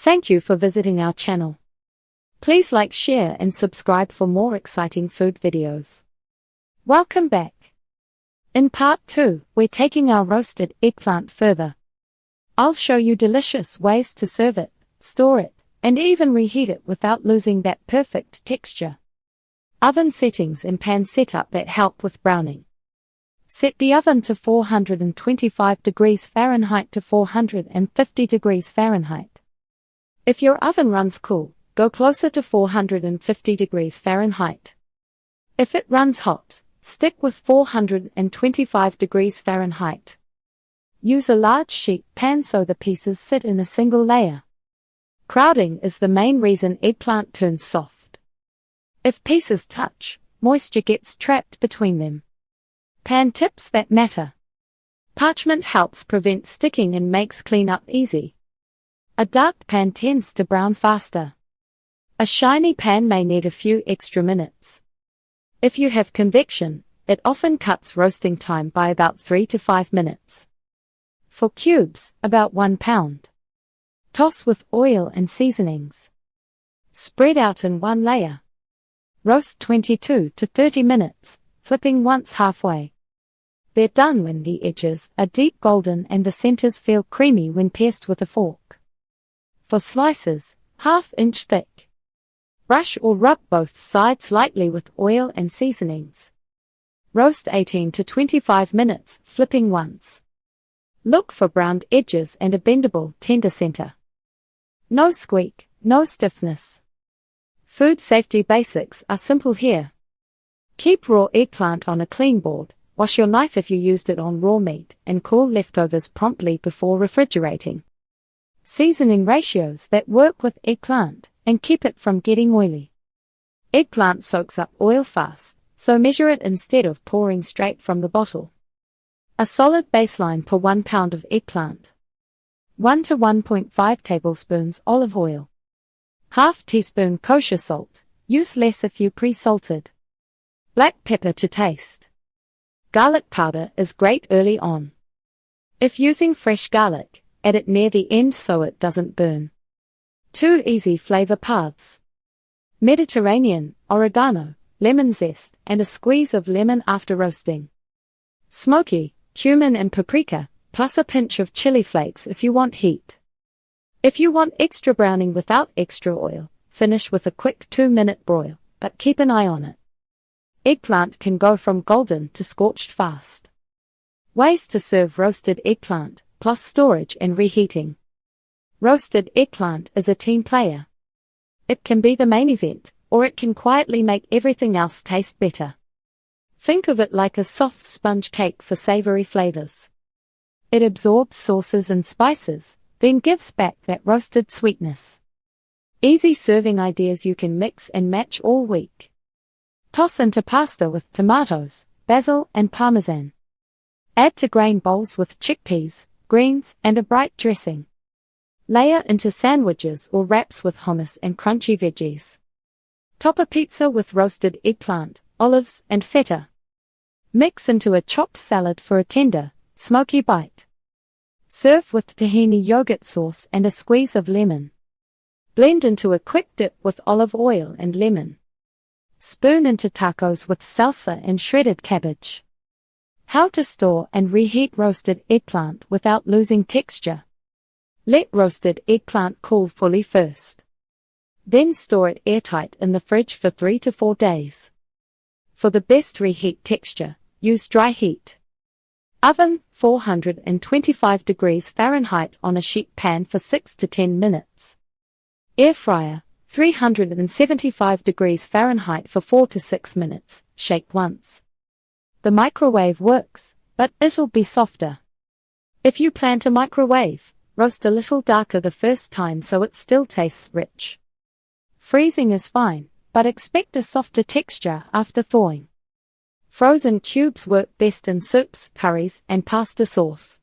Thank you for visiting our channel. Please like, share and subscribe for more exciting food videos. Welcome back. In part 2, we're taking our roasted eggplant further. I'll show you delicious ways to serve it, store it, and even reheat it without losing that perfect texture. Oven settings and pan setup that help with browning. Set the oven to 425 degrees Fahrenheit to 450 degrees Fahrenheit. If your oven runs cool, go closer to 450 degrees Fahrenheit. If it runs hot, stick with 425 degrees Fahrenheit. Use a large sheet pan so the pieces sit in a single layer. Crowding is the main reason eggplant turns soft. If pieces touch, moisture gets trapped between them. Pan tips that matter. Parchment helps prevent sticking and makes cleanup easy. A dark pan tends to brown faster. A shiny pan may need a few extra minutes. If you have convection, it often cuts roasting time by about 3 to 5 minutes. For cubes, about 1 pound. Toss with oil and seasonings. Spread out in one layer. Roast 22 to 30 minutes, flipping once halfway. They're done when the edges are deep golden and the centers feel creamy when pierced with a fork. For slices, 1/2 inch thick. Brush or rub both sides lightly with oil and seasonings. Roast 18 to 25 minutes, flipping once. Look for browned edges and a bendable, tender center. No squeak, no stiffness. Food safety basics are simple here. Keep raw eggplant on a clean board, wash your knife if you used it on raw meat, and cool leftovers promptly before refrigerating. Seasoning ratios that work with eggplant, and keep it from getting oily. Eggplant soaks up oil fast, so measure it instead of pouring straight from the bottle. A solid baseline per 1 pound of eggplant. 1 to 1.5 tablespoons olive oil. 1/2 teaspoon kosher salt, use less if you pre-salted. Black pepper to taste. Garlic powder is great early on. If using fresh garlic, add it near the end so it doesn't burn. 2 easy flavor paths. Mediterranean, oregano, lemon zest, and a squeeze of lemon after roasting. Smoky, cumin and paprika, plus a pinch of chili flakes if you want heat. If you want extra browning without extra oil, finish with a quick 2-minute broil, but keep an eye on it. Eggplant can go from golden to scorched fast. Ways to serve roasted eggplant, plus storage and reheating. Roasted eggplant is a team player. It can be the main event, or it can quietly make everything else taste better. Think of it like a soft sponge cake for savory flavors. It absorbs sauces and spices, then gives back that roasted sweetness. Easy serving ideas you can mix and match all week. Toss into pasta with tomatoes, basil and parmesan. Add to grain bowls with chickpeas, greens, and a bright dressing. Layer into sandwiches or wraps with hummus and crunchy veggies. Top a pizza with roasted eggplant, olives, and feta. Mix into a chopped salad for a tender, smoky bite. Serve with tahini yogurt sauce and a squeeze of lemon. Blend into a quick dip with olive oil and lemon. Spoon into tacos with salsa and shredded cabbage. How to store and reheat roasted eggplant without losing texture. Let roasted eggplant cool fully first. Then store it airtight in the fridge for 3 to 4 days. For the best reheat texture, use dry heat. Oven, 425 degrees Fahrenheit on a sheet pan for 6 to 10 minutes. Air fryer, 375 degrees Fahrenheit for 4 to 6 minutes, shake once. The microwave works, but it'll be softer. If you plan to microwave, roast a little darker the first time so it still tastes rich. Freezing is fine, but expect a softer texture after thawing. Frozen cubes work best in soups, curries, and pasta sauce.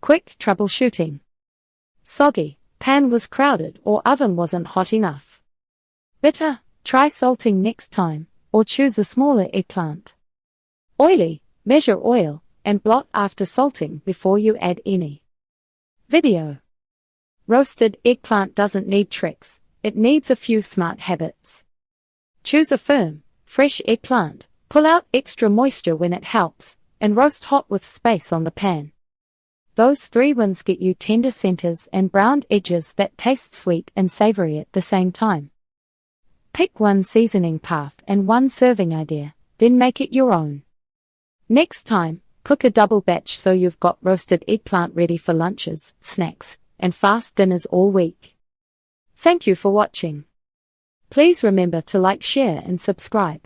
Quick troubleshooting. Soggy, pan was crowded or oven wasn't hot enough. Bitter, try salting next time, or choose a smaller eggplant. Oily, measure oil, and blot after salting before you add any. Video. Roasted eggplant doesn't need tricks, it needs a few smart habits. Choose a firm, fresh eggplant, pull out extra moisture when it helps, and roast hot with space on the pan. Those 3 wins get you tender centers and browned edges that taste sweet and savory at the same time. Pick one seasoning path and one serving idea, then make it your own. Next time, cook a double batch so you've got roasted eggplant ready for lunches, snacks, and fast dinners all week. Thank you for watching. Please remember to like, share, and subscribe.